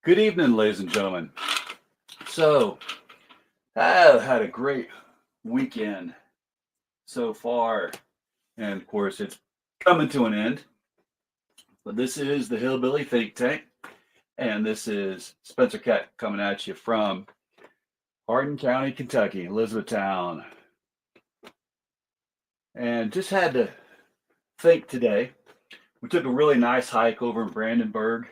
Good evening, ladies and gentlemen. So, I've had a great weekend so far, and of course, it's coming to an end. But this is the Hillbilly Think Tank, and this is Spencer Keck coming at you from Hardin County, Kentucky, Elizabethtown. And just had to think today. We took a really nice hike over in Brandenburg.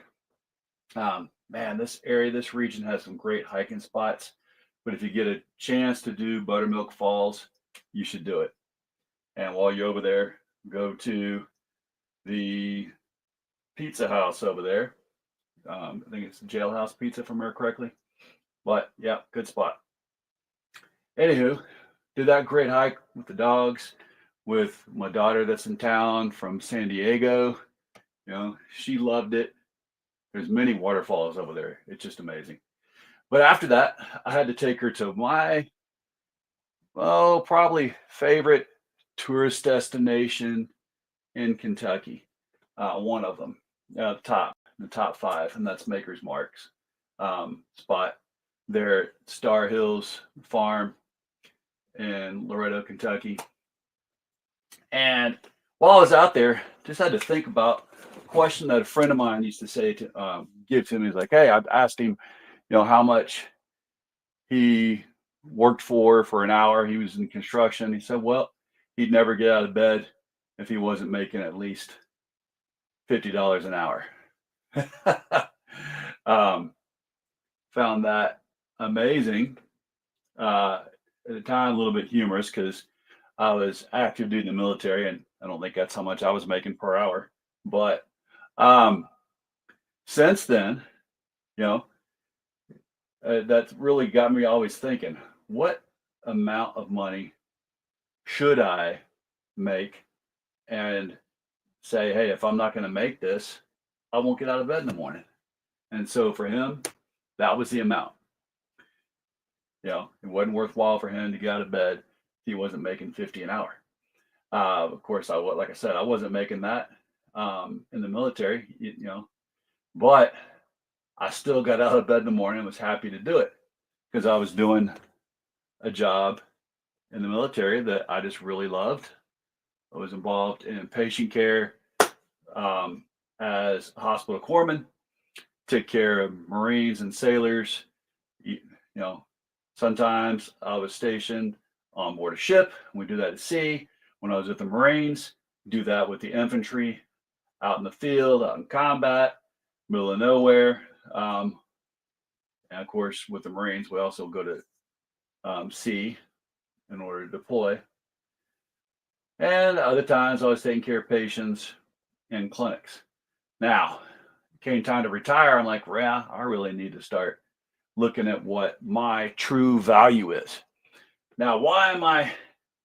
Man, this area, this region has some great hiking spots. But if you get a chance to do Buttermilk Falls, you should do it. And while you're over there, go to the pizza house over there. I think it's Jailhouse Pizza, if I remember correctly. But yeah, good spot. Anywho, did that great hike with the dogs, with my daughter that's in town from San Diego. She loved it. There's many waterfalls over there. It's just amazing. But after that, I had to take her to my, probably favorite tourist destination in Kentucky. One of them, the top five, and that's Maker's Mark's spot there at Star Hills Farm in Loretto, Kentucky. And while I was out there, just had to think about a question that a friend of mine used to say to give to me. He's like, hey, I've asked him, how much he worked for an hour. He was in construction. He said, well, he'd never get out of bed if he wasn't making at least $50 an hour. Found that amazing. At the time, a little bit humorous because I was active duty in the military, and I don't think that's how much I was making per hour. But since then, that's really got me always thinking, what amount of money should I make? And say, hey, if I'm not going to make this, I won't get out of bed in the morning. And so for him, that was the amount. It wasn't worthwhile for him to get out of bed if he wasn't making 50 an hour. Of course, like I said, I wasn't making that in the military, but I still got out of bed in the morning and was happy to do it because I was doing a job in the military that I just really loved. I was involved in patient care as a hospital corpsman, took care of Marines and sailors. Sometimes I was stationed on board a ship. We do that at sea. When I was with the Marines, do that with the infantry out in the field, out in combat, middle of nowhere. And of course, with the Marines, we also go to sea in order to deploy. And other times I was taking care of patients in clinics. Now, it came time to retire. I'm like, yeah, I really need to start looking at what my true value is. Now, why am I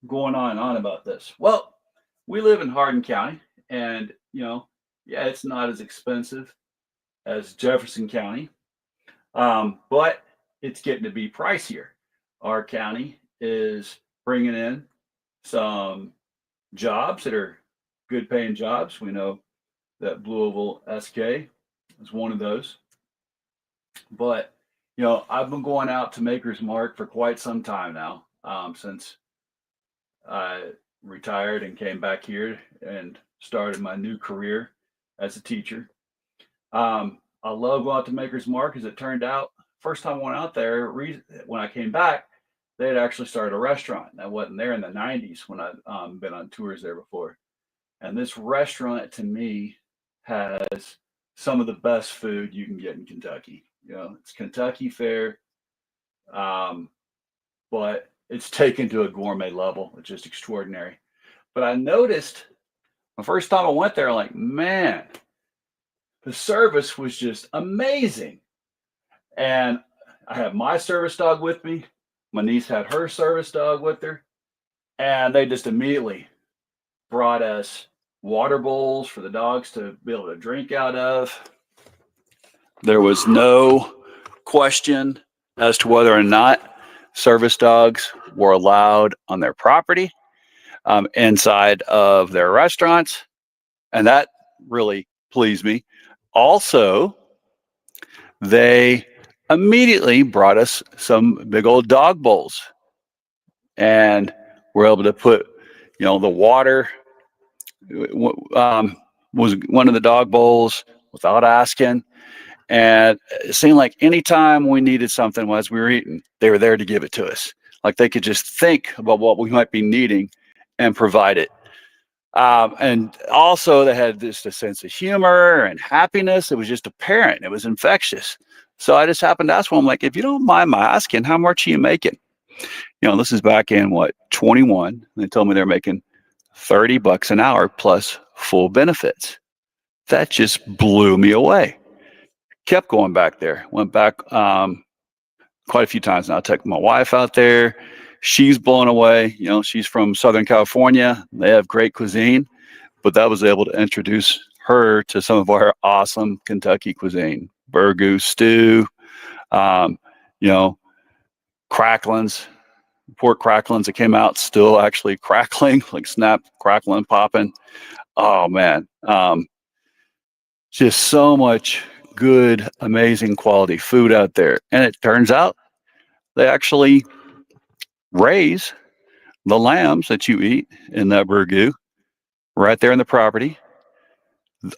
going on and on about this? Well, we live in Hardin County, and it's not as expensive as Jefferson County, but it's getting to be pricier. Our county is bringing in some jobs that are good paying jobs. We know that Blue Oval SK is one of those. But, I've been going out to Maker's Mark for quite some time now, since I retired and came back here and started my new career as a teacher. I love going out to Maker's Mark. As it turned out, first time I went out there, when I came back, they had actually started a restaurant. I wasn't there in the 90s when I'd been on tours there before. And this restaurant, to me, has some of the best food you can get in Kentucky. It's Kentucky fare, but it's taken to a gourmet level. It's just extraordinary. But I noticed the first time I went there, I'm like, man, the service was just amazing. And I had my service dog with me. My niece had her service dog with her. And they just immediately brought us water bowls for the dogs to be able to drink out of. There was no question as to whether or not service dogs were allowed on their property, inside of their restaurants. And that really pleased me. Also, they immediately brought us some big old dog bowls, and we're able to put, the water was one of the dog bowls without asking. And it seemed like anytime we needed something as we were eating, they were there to give it to us. Like they could just think about what we might be needing and provide it. And also, they had just a sense of humor and happiness. It was just apparent. It was infectious. So I just happened to ask one, like, if you don't mind my asking, how much are you making? This is back in what, 21. They told me they're making $30 an hour plus full benefits. That just blew me away. Kept going back there. Went back quite a few times now. I took my wife out there. She's blown away. She's from Southern California. They have great cuisine, but that was able to introduce her to some of our awesome Kentucky cuisine. Burgoo stew, um, you know, cracklins, pork cracklins that came out still actually crackling, like snap, crackling, popping. Oh man. Just so much good, amazing quality food out there. And it turns out they actually raise the lambs that you eat in that burgoo right there in the property.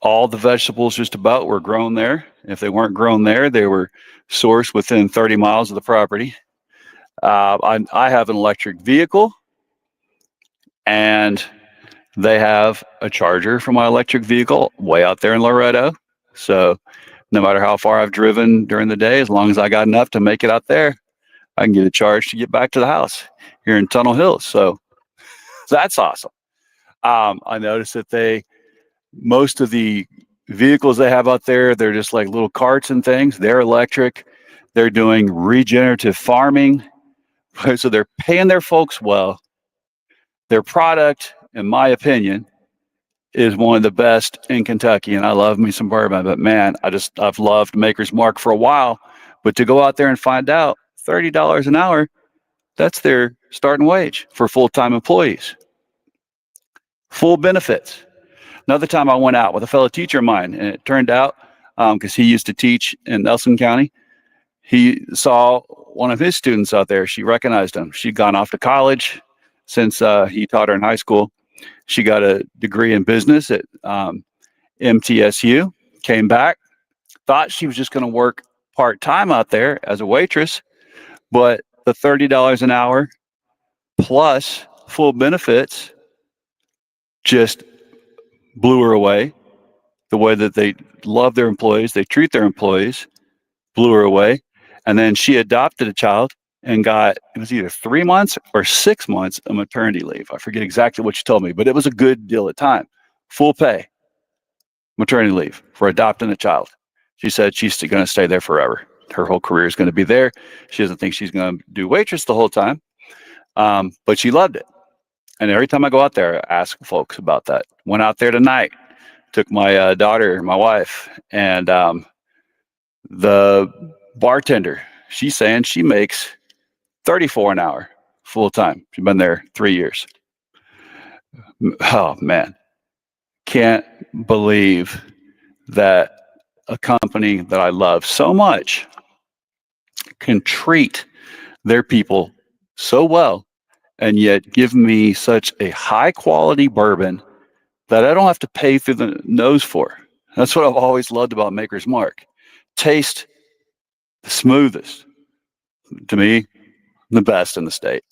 All the vegetables just about were grown there. If they weren't grown there, they were sourced within 30 miles of the property. I have an electric vehicle, and they have a charger for my electric vehicle way out there in Loretto. So no matter how far I've driven during the day, as long as I got enough to make it out there, I can get a charge to get back to the house here in Tunnel Hills. So that's awesome. I noticed that most of the vehicles they have out there, they're just like little carts and things. They're electric. They're doing regenerative farming. So they're paying their folks well. Their product, in my opinion, is one of the best in Kentucky. And I love me some bourbon, but man, I've loved Maker's Mark for a while. But to go out there and find out $30 an hour, that's their starting wage for full-time employees. Full benefits. Another time I went out with a fellow teacher of mine, and it turned out, because he used to teach in Nelson County, he saw one of his students out there. She recognized him. She'd gone off to college since he taught her in high school. She got a degree in business at MTSU, came back, thought she was just going to work part-time out there as a waitress, but the $30 an hour plus full benefits just blew her away. The way that they love their employees, they treat their employees, blew her away. And then she adopted a child and got, it was either 3 months or 6 months of maternity leave. I forget exactly what she told me, but it was a good deal of time. Full pay maternity leave for adopting a child. She said she's going to stay there forever. Her whole career is going to be there. She doesn't think she's going to do waitress the whole time, but she loved it. And every time I go out there, I ask folks about that. Went out there tonight, took my daughter, my wife, and the bartender, she's saying she makes $34 an hour full time. She's been there 3 years. Oh man, can't believe that a company that I love so much can treat their people so well and yet give me such a high quality bourbon that I don't have to pay through the nose for. That's what I've always loved about Maker's Mark. Taste the smoothest, to me, the best in the state.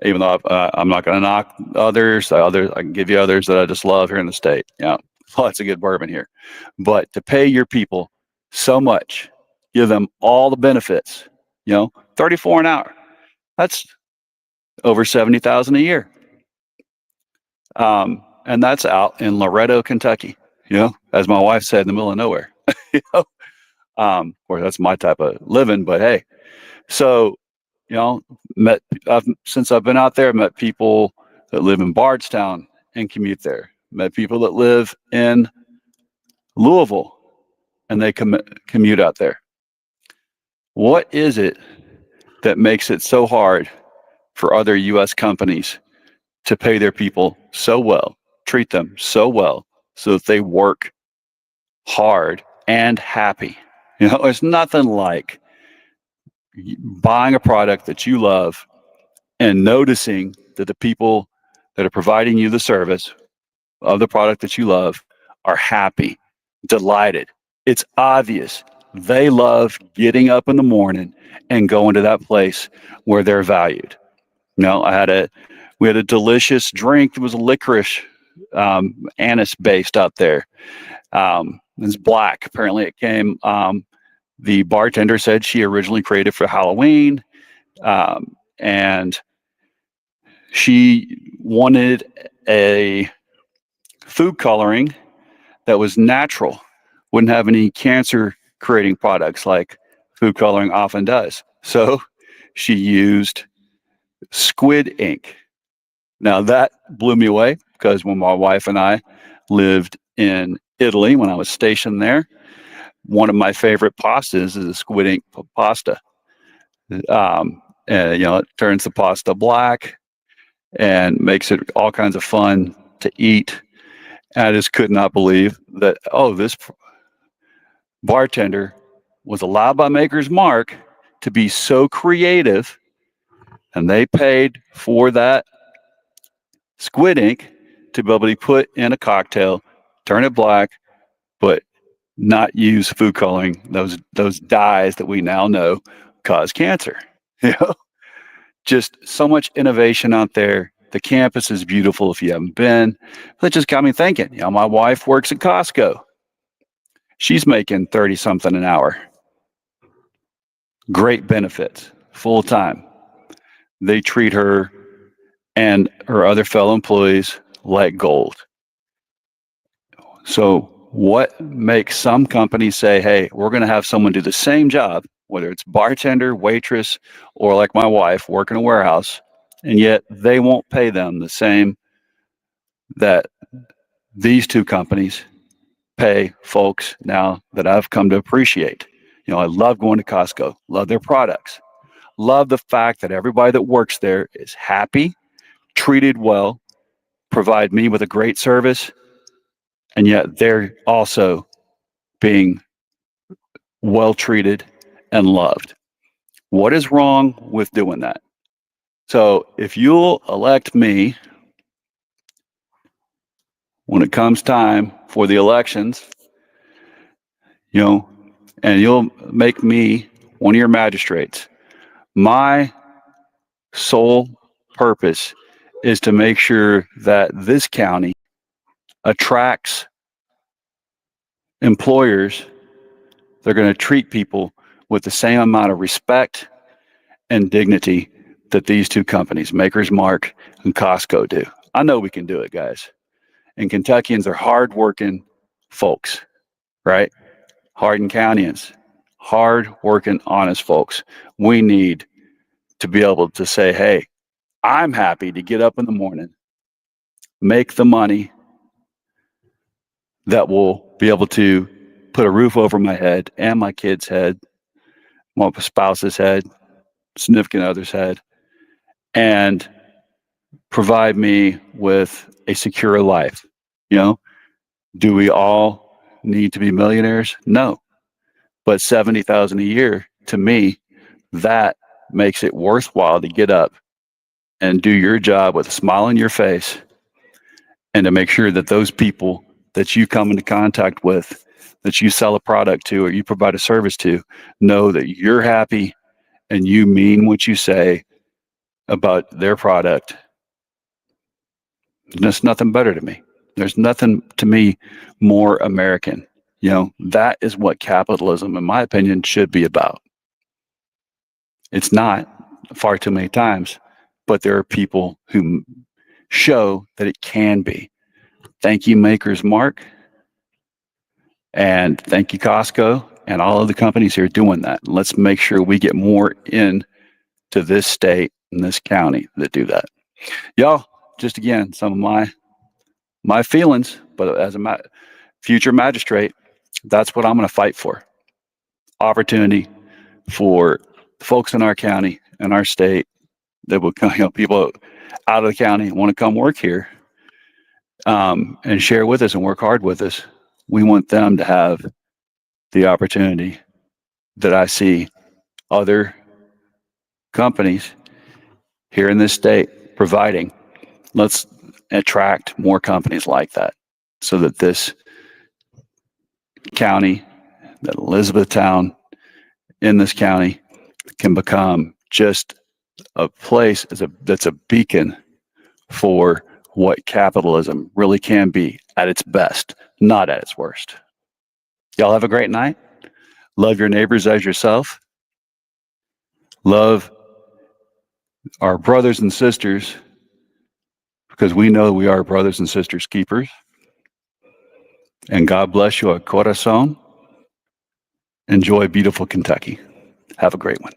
Even though I'm not going to knock others, I can give you others that I just love here in the state. Yeah, lots of good bourbon here. But to pay your people so much, give them all the benefits, 34 an hour. That's over 70,000 a year. And that's out in Loretto, Kentucky, as my wife said, in the middle of nowhere. Or that's my type of living, but hey. So, since I've been out there, I've met people that live in Bardstown and commute there. Met people that live in Louisville and they commute out there. What is it that makes it so hard for other U.S. companies to pay their people so well, treat them so well, so that they work hard and happy? It's nothing like buying a product that you love and noticing that the people that are providing you the service of the product that you love are happy, delighted. It's obvious. They love getting up in the morning and going to that place where they're valued. We had a delicious drink. It was a licorice, anise based up there. It's black. Apparently, it came. The bartender said she originally created for Halloween, and she wanted a food coloring that was natural, wouldn't have any cancer creating products like food coloring often does. So she used squid ink. Now that blew me away because when my wife and I lived in Italy, when I was stationed there, one of my favorite pastas is a squid ink pasta. It turns the pasta black and makes it all kinds of fun to eat. And I just could not believe that, this bartender was allowed by Maker's Mark to be so creative, and they paid for that squid ink to be able to put in a cocktail, turn it black, but not use food coloring, those dyes that we now know cause cancer. You know, just so much innovation out there. The campus is beautiful if you haven't been. That just got me thinking. My wife works at Costco. She's making 30 something an hour. Great benefits, full time. They treat her and her other fellow employees like gold. So, what makes some companies say, hey, we're going to have someone do the same job, whether it's bartender, waitress, or like my wife, work in a warehouse, and yet they won't pay them the same that these two companies pay folks now that I've come to appreciate. I love going to Costco, love their products, love the fact that everybody that works there is happy, treated well, provide me with a great service, and yet they're also being well treated and loved. What is wrong with doing that? So if you'll elect me when it comes time for the elections, and you'll make me one of your magistrates, my sole purpose is to make sure that this county attracts employers that are going to treat people with the same amount of respect and dignity that these two companies, Maker's Mark and Costco, do. I know we can do it, guys. And Kentuckians are hardworking folks, right? Hardin Countyans, hard-working, honest folks. We need to be able to say, hey, I'm happy to get up in the morning, make the money that will be able to put a roof over my head and my kid's head, my spouse's head, significant other's head, and provide me with a secure life. Do we all need to be millionaires? No. But 70,000 a year, to me, that makes it worthwhile to get up and do your job with a smile on your face and to make sure that those people that you come into contact with, that you sell a product to or you provide a service to, know that you're happy and you mean what you say about their product. There's nothing better to me. There's nothing to me more American. That is what capitalism, in my opinion, should be about. It's not far too many times, but there are people who show that it can be. Thank you, Maker's Mark. And thank you, Costco, and all of the companies here doing that. Let's make sure we get more in to this state and this county that do that. Y'all, just again, some of my feelings, but as a future magistrate, that's what I'm going to fight for. Opportunity for folks in our county and our state that will come, people out of the county want to come work here and share with us and work hard with us. We want them to have the opportunity that I see other companies here in this state providing. Let's attract more companies like that so that this county, that Elizabethtown in this county, can become just a place that's a beacon for what capitalism really can be at its best, not at its worst. Y'all have a great night. Love your neighbors as yourself. Love our brothers and sisters, because we know we are brothers and sisters keepers. And God bless you a corazon. Enjoy beautiful Kentucky. Have a great one.